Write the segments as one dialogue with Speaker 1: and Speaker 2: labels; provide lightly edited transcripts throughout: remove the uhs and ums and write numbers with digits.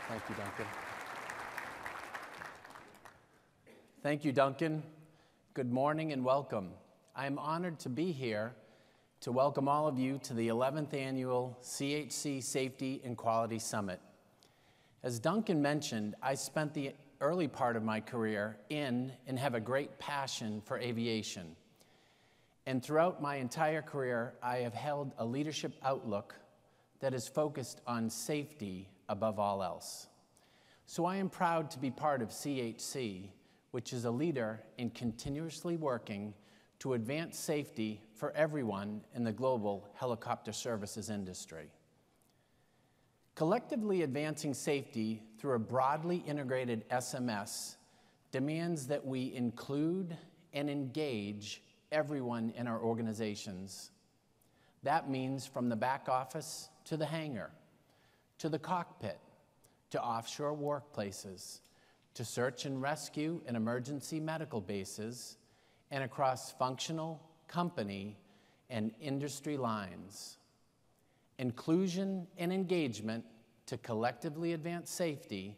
Speaker 1: Thank you, Duncan. Thank you, Duncan. Good morning and welcome. I am honored to be here to welcome all of you to the 11th Annual CHC Safety and Quality Summit. As Duncan mentioned, I spent the early part of my career in and have a great passion for aviation. And throughout my entire career, I have held a leadership outlook that is focused on safety above all else. So I am proud to be part of CHC, which is a leader in continuously working to advance safety for everyone in the global helicopter services industry. Collectively advancing safety through a broadly integrated SMS demands that we include and engage everyone in our organizations. That means from the back office to the hangar, to the cockpit, to offshore workplaces, to search and rescue and emergency medical bases, and across functional, company, and industry lines. Inclusion and engagement to collectively advance safety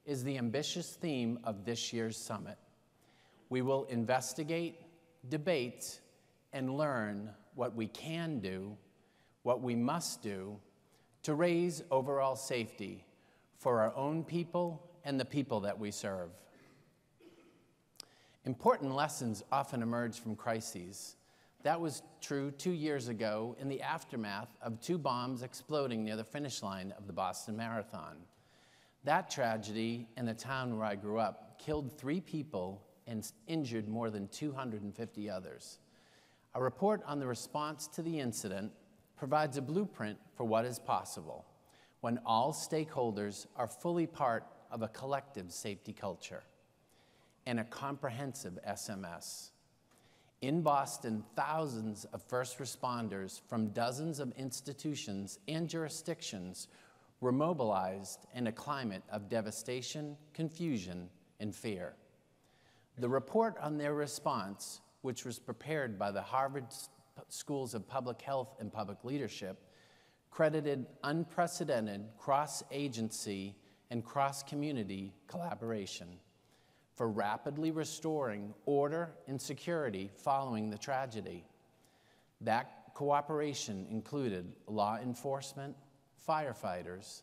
Speaker 1: is the ambitious theme of this year's summit. We will investigate, debate, and learn what we can do, what we must do, to raise overall safety for our own people and the people that we serve. Important lessons often emerge from crises. That was true 2 years ago in the aftermath of 2 bombs exploding near the finish line of the Boston Marathon. That tragedy in the town where I grew up killed 3 people and injured more than 250 others. A report on the response to the incident provides a blueprint for what is possible when all stakeholders are fully part of a collective safety culture and a comprehensive SMS. In Boston, thousands of first responders from dozens of institutions and jurisdictions were mobilized in a climate of devastation, confusion, and fear. The report on their response, which was prepared by the Harvard Schools of Public Health and Public Leadership, credited unprecedented cross-agency and cross-community collaboration for rapidly restoring order and security following the tragedy. That cooperation included law enforcement, firefighters,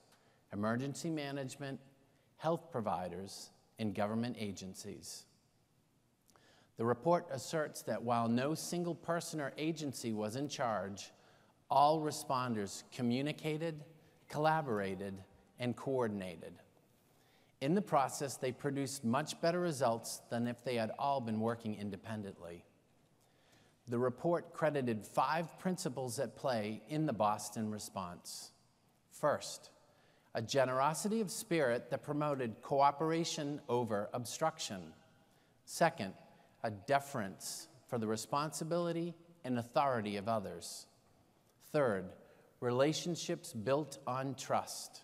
Speaker 1: emergency management, health providers, and government agencies. The report asserts that while no single person or agency was in charge, all responders communicated, collaborated, and coordinated. In the process, they produced much better results than if they had all been working independently. The report credited 5 principles at play in the Boston response. First, a generosity of spirit that promoted cooperation over obstruction. Second, a deference for the responsibility and authority of others. Third, relationships built on trust.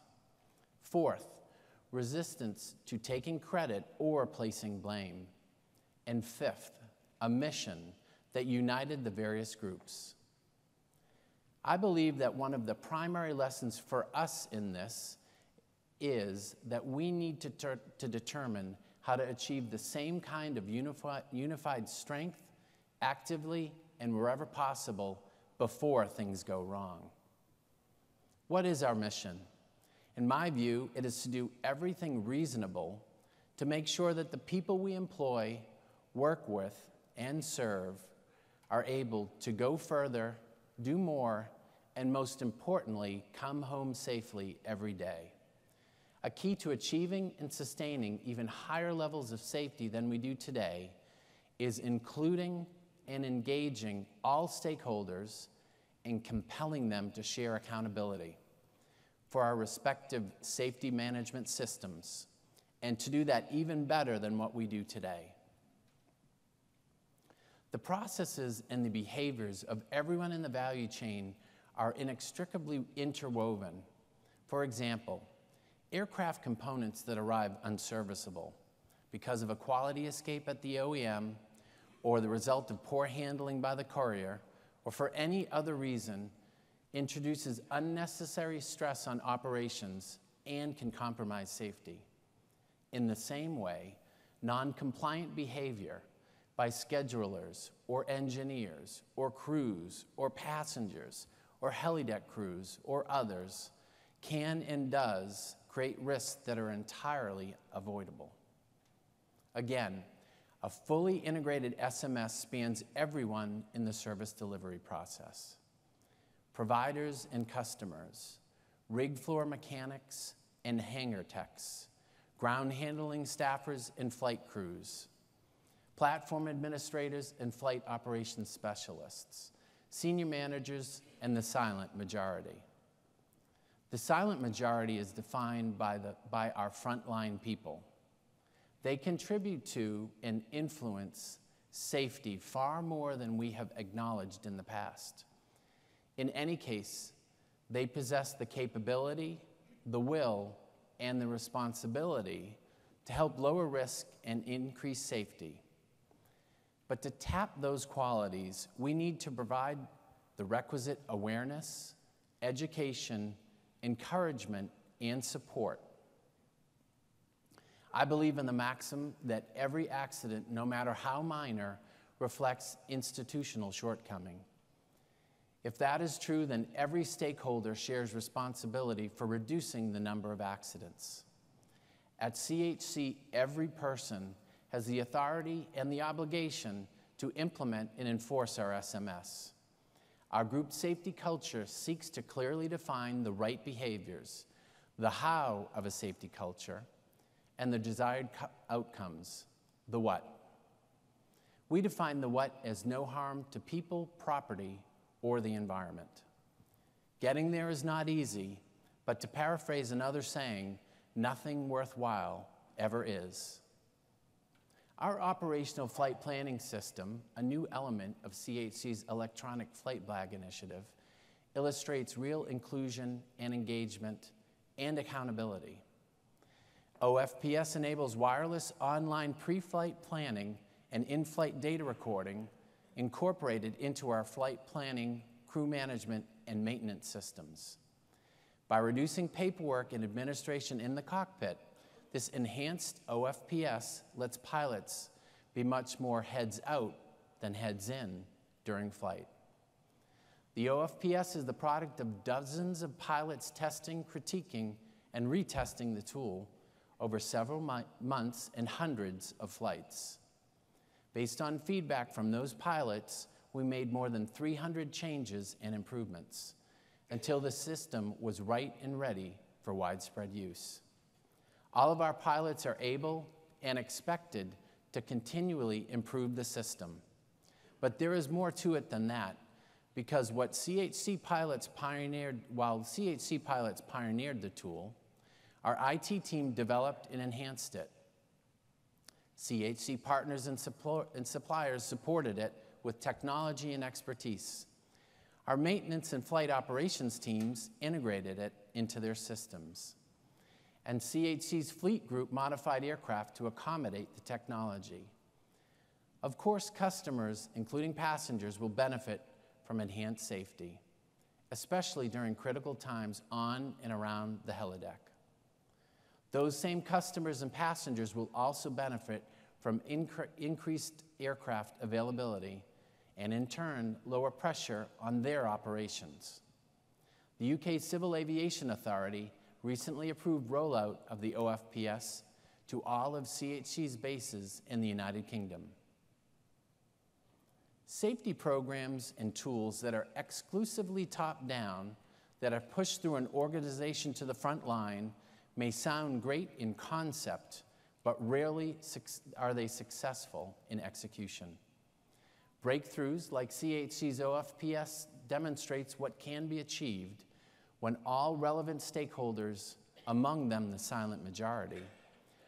Speaker 1: Fourth, resistance to taking credit or placing blame. And fifth, a mission that united the various groups. I believe that one of the primary lessons for us in this is that we need to determine how to achieve the same kind of unified strength actively and wherever possible before things go wrong. What is our mission? In my view, it is to do everything reasonable to make sure that the people we employ, work with, and serve are able to go further, do more, and most importantly, come home safely every day. A key to achieving and sustaining even higher levels of safety than we do today is including and engaging all stakeholders and compelling them to share accountability for our respective safety management systems, and to do that even better than what we do today. The processes and the behaviors of everyone in the value chain are inextricably interwoven. For example, aircraft components that arrive unserviceable because of a quality escape at the OEM or the result of poor handling by the courier or for any other reason introduces unnecessary stress on operations and can compromise safety. In the same way, non-compliant behavior by schedulers or engineers or crews or passengers or helideck crews or others can and does create risks that are entirely avoidable. Again, a fully integrated SMS spans everyone in the service delivery process. Providers and customers, rig floor mechanics and hangar techs, ground handling staffers and flight crews, platform administrators and flight operations specialists, senior managers, and the silent majority. The silent majority is defined by our frontline people. They contribute to and influence safety far more than we have acknowledged in the past. In any case, they possess the capability, the will, and the responsibility to help lower risk and increase safety. But to tap those qualities, we need to provide the requisite awareness, education, encouragement, and support. I believe in the maxim that every accident, no matter how minor, reflects institutional shortcoming. If that is true, then every stakeholder shares responsibility for reducing the number of accidents. At CHC, every person has the authority and the obligation to implement and enforce our SMS. Our group safety culture seeks to clearly define the right behaviors, the how of a safety culture, and the desired outcomes, the what. We define the what as no harm to people, property, or the environment. Getting there is not easy, but to paraphrase another saying, nothing worthwhile ever is. Our operational flight planning system, a new element of CHC's electronic flight bag initiative, illustrates real inclusion and engagement and accountability. OFPS enables wireless online pre-flight planning and in-flight data recording incorporated into our flight planning, crew management, and maintenance systems. By reducing paperwork and administration in the cockpit, this enhanced OFPS lets pilots be much more heads out than heads in during flight. The OFPS is the product of dozens of pilots testing, critiquing, and retesting the tool over several months and hundreds of flights. Based on feedback from those pilots, we made more than 300 changes and improvements until the system was right and ready for widespread use. All of our pilots are able and expected to continually improve the system. But there is more to it than that, because while CHC pilots pioneered the tool, our IT team developed and enhanced it. CHC partners and suppliers supported it with technology and expertise. Our maintenance and flight operations teams integrated it into their systems. And CHC's fleet group modified aircraft to accommodate the technology. Of course, customers, including passengers, will benefit from enhanced safety, especially during critical times on and around the helideck. Those same customers and passengers will also benefit from increased aircraft availability and, in turn, lower pressure on their operations. The UK Civil Aviation Authority recently approved rollout of the OFPS to all of CHC's bases in the United Kingdom. Safety programs and tools that are exclusively top-down, that are pushed through an organization to the front line, may sound great in concept, but rarely are they successful in execution. Breakthroughs like CHC's OFPS demonstrates what can be achieved when all relevant stakeholders, among them the silent majority,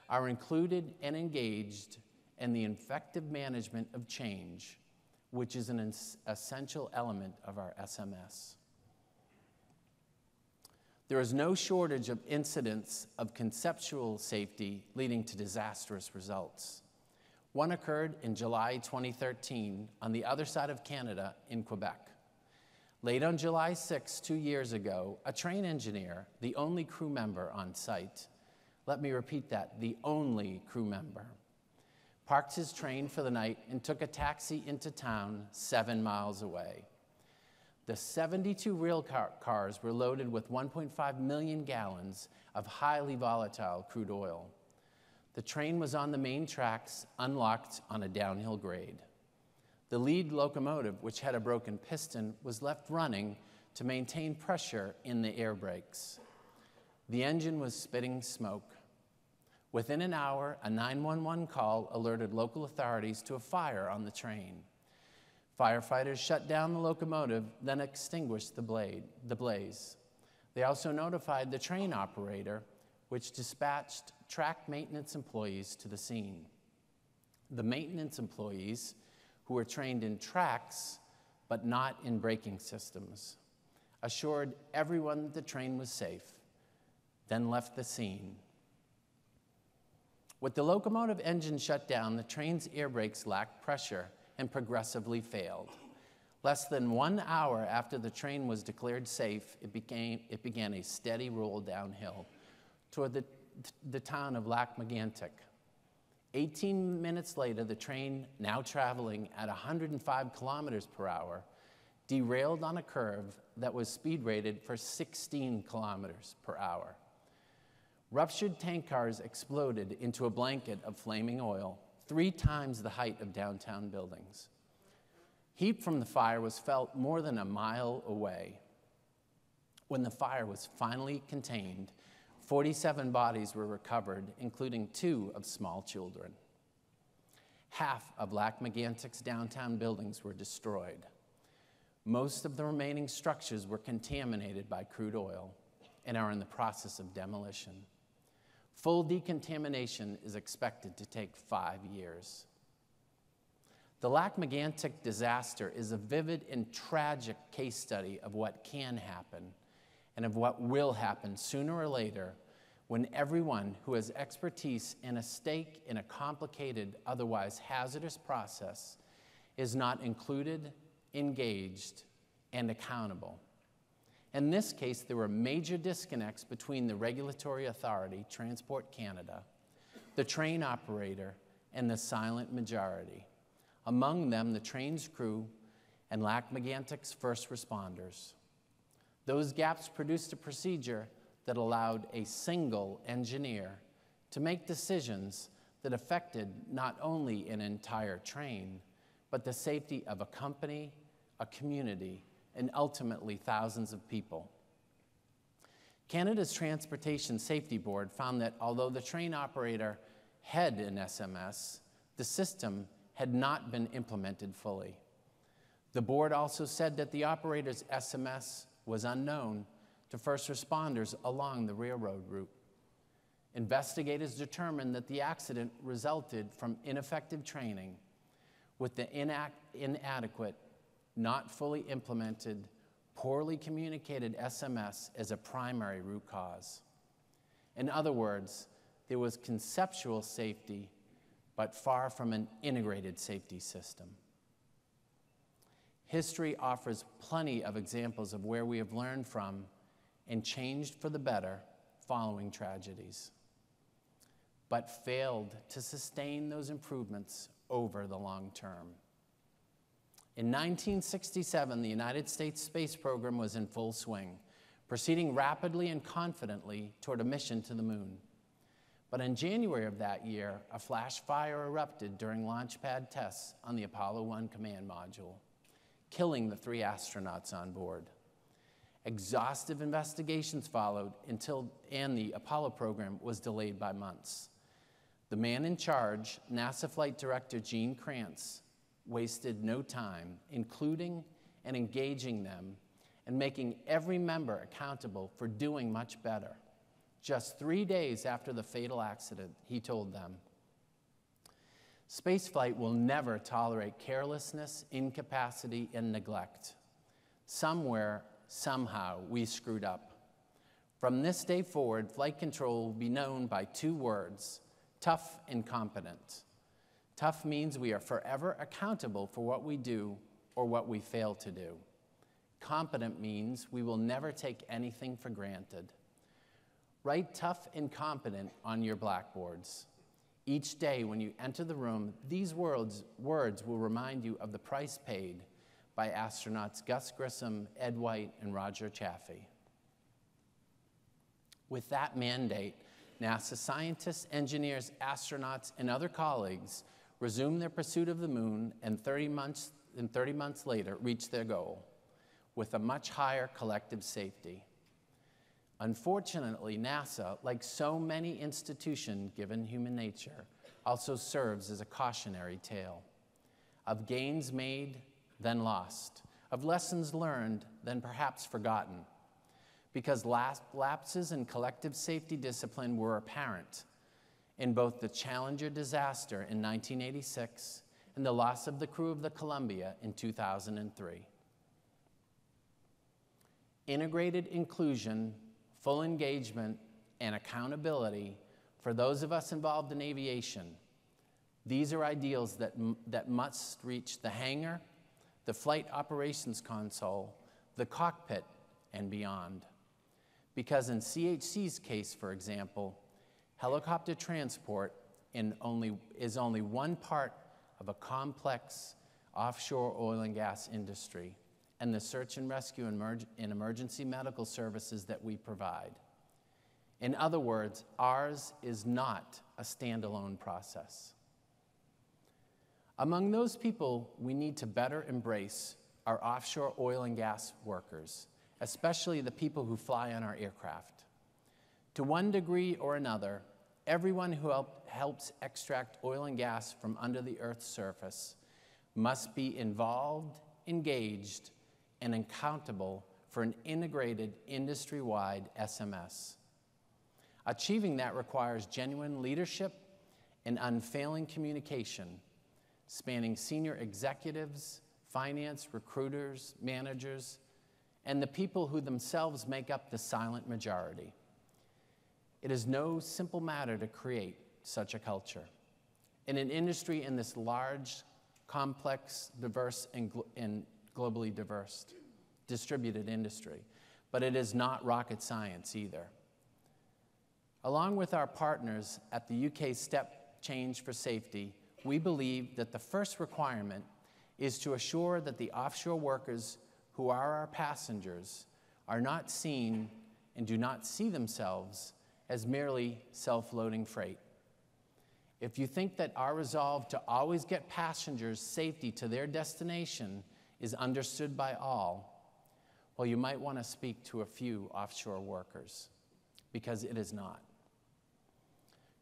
Speaker 1: are included and engaged in the effective management of change, which is an essential element of our SMS. There is no shortage of incidents of conceptual safety leading to disastrous results. One occurred in July 2013 on the other side of Canada in Quebec. Late on July 6, 2 years ago, a train engineer, the only crew member on site, let me repeat that, the only crew member, parked his train for the night and took a taxi into town 7 miles away. The 72 rail cars were loaded with 1.5 million gallons of highly volatile crude oil. The train was on the main tracks, unlocked on a downhill grade. The lead locomotive, which had a broken piston, was left running to maintain pressure in the air brakes. The engine was spitting smoke. Within an hour, a 911 call alerted local authorities to a fire on the train. Firefighters shut down the locomotive, then extinguished the blaze. They also notified the train operator, which dispatched track maintenance employees to the scene. The maintenance employees, who were trained in tracks but not in braking systems, assured everyone that the train was safe, then left the scene. With the locomotive engine shut down, the train's air brakes lacked pressure and progressively failed. Less than 1 hour after the train was declared safe, it began a steady roll downhill toward the town of Lac Megantic. 18 minutes later, the train, now traveling at 105 kilometers per hour, derailed on a curve that was speed rated for 16 kilometers per hour. Ruptured tank cars exploded into a blanket of flaming oil, 3 times the height of downtown buildings. Heat from the fire was felt more than a mile away. When the fire was finally contained, 47 bodies were recovered, including 2 of small children. Half of Lac Megantic's downtown buildings were destroyed. Most of the remaining structures were contaminated by crude oil and are in the process of demolition. Full decontamination is expected to take 5 years. The Lac Megantic disaster is a vivid and tragic case study of what can happen and of what will happen sooner or later when everyone who has expertise and a stake in a complicated, otherwise hazardous process is not included, engaged, and accountable. In this case, there were major disconnects between the regulatory authority, Transport Canada, the train operator, and the silent majority. Among them, the train's crew and Lac Megantic's first responders. Those gaps produced a procedure that allowed a single engineer to make decisions that affected not only an entire train, but the safety of a company, a community, and ultimately thousands of people. Canada's Transportation Safety Board found that although the train operator had an SMS, the system had not been implemented fully. The board also said that the operator's SMS was unknown to first responders along the railroad route. Investigators determined that the accident resulted from ineffective training, with the inadequate, not fully implemented, poorly communicated SMS as a primary root cause. In other words, there was conceptual safety, but far from an integrated safety system. History offers plenty of examples of where we have learned from and changed for the better following tragedies, but failed to sustain those improvements over the long term. In 1967, the United States space program was in full swing, proceeding rapidly and confidently toward a mission to the moon. But in January of that year, a flash fire erupted during launch pad tests on the Apollo 1 command module, killing the 3 astronauts on board. Exhaustive investigations followed and the Apollo program was delayed by months. The man in charge, NASA Flight Director Gene Kranz, wasted no time, including and engaging them and making every member accountable for doing much better. Just 3 days after the fatal accident, he told them, "Spaceflight will never tolerate carelessness, incapacity, and neglect. Somewhere, somehow, we screwed up. From this day forward, flight control will be known by 2 words, tough and competent. Tough means we are forever accountable for what we do or what we fail to do. Competent means we will never take anything for granted. Write tough and competent on your blackboards. Each day when you enter the room, these words will remind you of the price paid by astronauts Gus Grissom, Ed White, and Roger Chaffee. With that mandate, NASA scientists, engineers, astronauts, and other colleagues resumed their pursuit of the moon and 30 months later reached their goal with a much higher collective safety. Unfortunately, NASA, like so many institutions given human nature, also serves as a cautionary tale of gains made, then lost, of lessons learned, then perhaps forgotten, because lapses in collective safety discipline were apparent in both the Challenger disaster in 1986 and the loss of the crew of the Columbia in 2003. Integrated inclusion, full engagement, and accountability for those of us involved in aviation. These are ideals that must reach the hangar, the flight operations console, the cockpit, and beyond. Because in CHC's case, for example, helicopter transport is only one part of a complex offshore oil and gas industry and the search and rescue and emergency medical services that we provide. In other words, ours is not a standalone process. Among those people we need to better embrace are offshore oil and gas workers, especially the people who fly on our aircraft. To one degree or another, everyone who helps extract oil and gas from under the Earth's surface must be involved, engaged, and accountable for an integrated industry-wide SMS. Achieving that requires genuine leadership and unfailing communication, spanning senior executives, finance, recruiters, managers, and the people who themselves make up the silent majority. It is no simple matter to create such a culture in an industry in this large, complex, diverse, and globally diverse, distributed industry. But it is not rocket science either. Along with our partners at the UK Step Change for Safety, we believe that the first requirement is to assure that the offshore workers who are our passengers are not seen and do not see themselves as merely self-loading freight. If you think that our resolve to always get passengers safely to their destination is understood by all, well, you might want to speak to a few offshore workers, because it is not.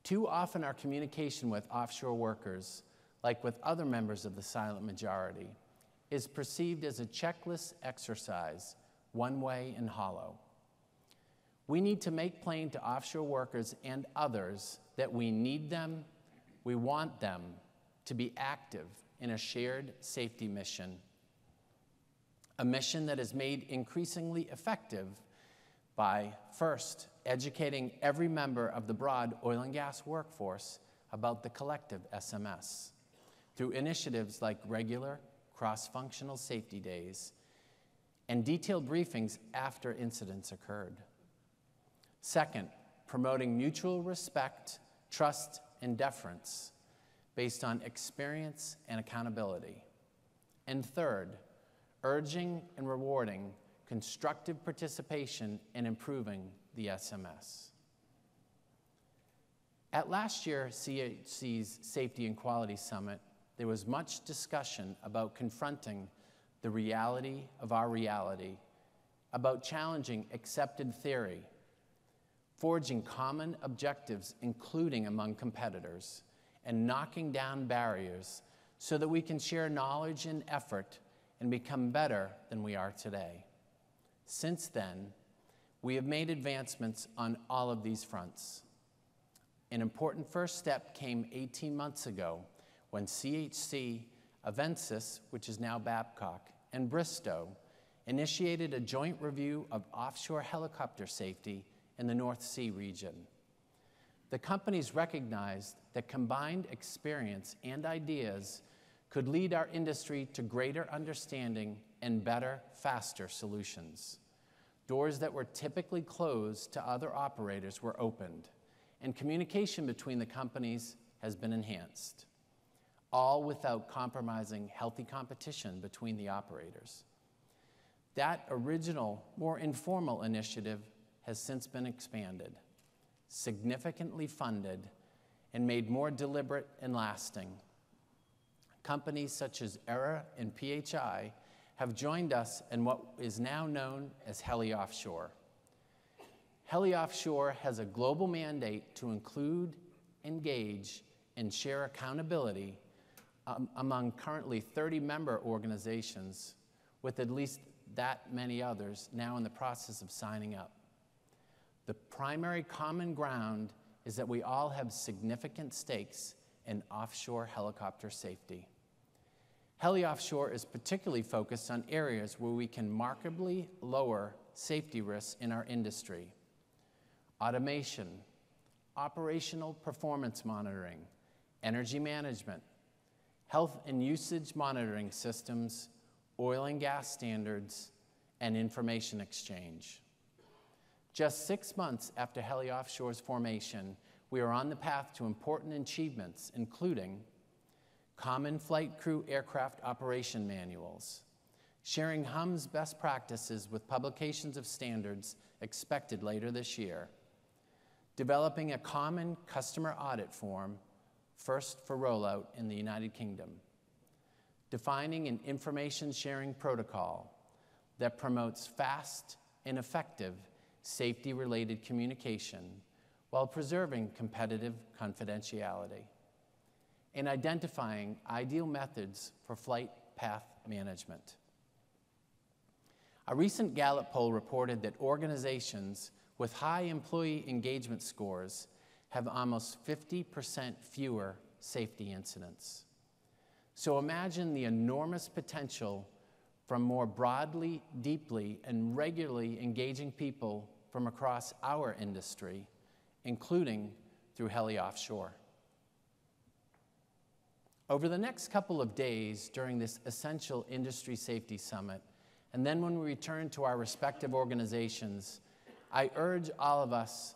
Speaker 1: Too often our communication with offshore workers, like with other members of the silent majority, is perceived as a checklist exercise, one way and hollow. We need to make plain to offshore workers and others that we need them, we want them to be active in a shared safety mission, a mission that is made increasingly effective by, first, educating every member of the broad oil and gas workforce about the collective SMS through initiatives like regular cross-functional safety days and detailed briefings after incidents occurred. Second, promoting mutual respect, trust, and deference based on experience and accountability. And third, urging and rewarding constructive participation in improving the SMS. At last year's CHC's Safety and Quality Summit, there was much discussion about confronting the reality of our reality, about challenging accepted theory, forging common objectives, including among competitors, and knocking down barriers so that we can share knowledge and effort and become better than we are today. Since then, we have made advancements on all of these fronts. An important first step came 18 months ago when CHC, Avensis, which is now Babcock, and Bristow initiated a joint review of offshore helicopter safety in the North Sea region. The companies recognized that combined experience and ideas could lead our industry to greater understanding and better, faster solutions. Doors that were typically closed to other operators were opened, and communication between the companies has been enhanced, all without compromising healthy competition between the operators. That original, more informal initiative has since been expanded, significantly funded, and made more deliberate and lasting. Companies such as ERA and PHI have joined us in what is now known as Helly Offshore. Helly Offshore has a global mandate to include, engage, and share accountability among currently 30 member organizations, with at least that many others now in the process of signing up. The primary common ground is that we all have significant stakes in offshore helicopter safety. Helly Offshore is particularly focused on areas where we can markedly lower safety risks in our industry: automation, operational performance monitoring, energy management, health and usage monitoring systems, oil and gas standards, and information exchange. Just 6 months after Helly Offshore's formation, we are on the path to important achievements, including common flight crew aircraft operation manuals, sharing HUM's best practices with publications of standards expected later this year, developing a common customer audit form, first for rollout in the United Kingdom, defining an information sharing protocol that promotes fast and effective safety-related communication while preserving competitive confidentiality, and identifying ideal methods for flight path management. A recent Gallup poll reported that organizations with high employee engagement scores have almost 50% fewer safety incidents. So imagine the enormous potential from more broadly, deeply, and regularly engaging people from across our industry, including through Helly Offshore. Over the next couple of days during this essential industry safety summit, and then when we return to our respective organizations, I urge all of us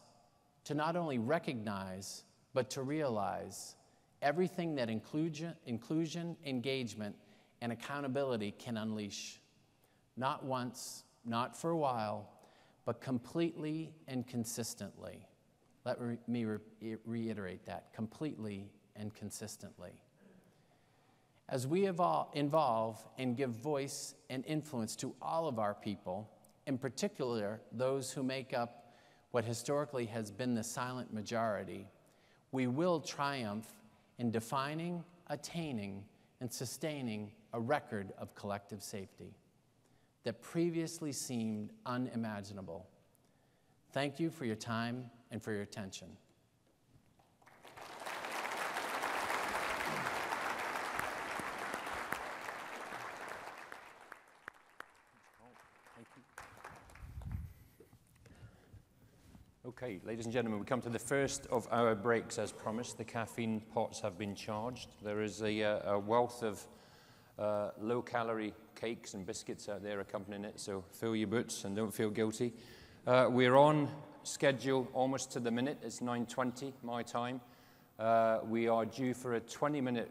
Speaker 1: to not only recognize, but to realize everything that inclusion, engagement, and accountability can unleash. Not once, not for a while, but completely and consistently. Let me reiterate that, completely and consistently. As we involve and give voice and influence to all of our people, in particular those who make up what historically has been the silent majority, we will triumph in defining, attaining, and sustaining a record of collective safety that previously seemed unimaginable. Thank you for your time and for your attention.
Speaker 2: Okay, ladies and gentlemen, we come to the first of our breaks as promised. The caffeine pots have been charged. There is a wealth of low-calorie cakes and biscuits out there accompanying it, so fill your boots and don't feel guilty. We're on schedule almost to the minute. It's 9:20 my time. We are due for a 20-minute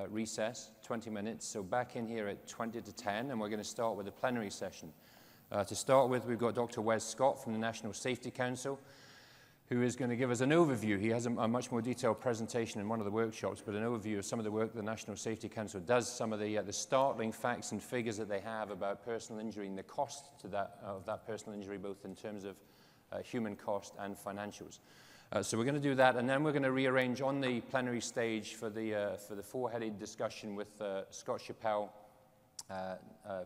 Speaker 2: recess, 20 minutes, so back in here at 20 to 10, and we're going to start with a plenary session. To start with, we've got Dr. Wes Scott from the National Safety Council, who is going to give us an overview. He has a much more detailed presentation in one of the workshops, but an overview of some of the work the National Safety Council does, some of the startling facts and figures that they have about personal injury and the cost to of that personal injury, both in terms of human cost and financials. So we're going to do that, and then we're going to rearrange on the plenary stage for the four-headed discussion with Scott Chappell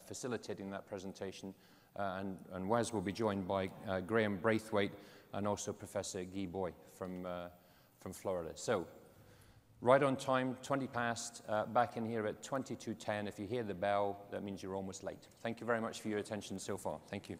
Speaker 2: facilitating that presentation, and Wes will be joined by Graham Braithwaite and also Professor Guy Boy from Florida. So, right on time, 20 past, back in here at 22:10. If you hear the bell, that means you're almost late. Thank you very much for your attention so far. Thank you.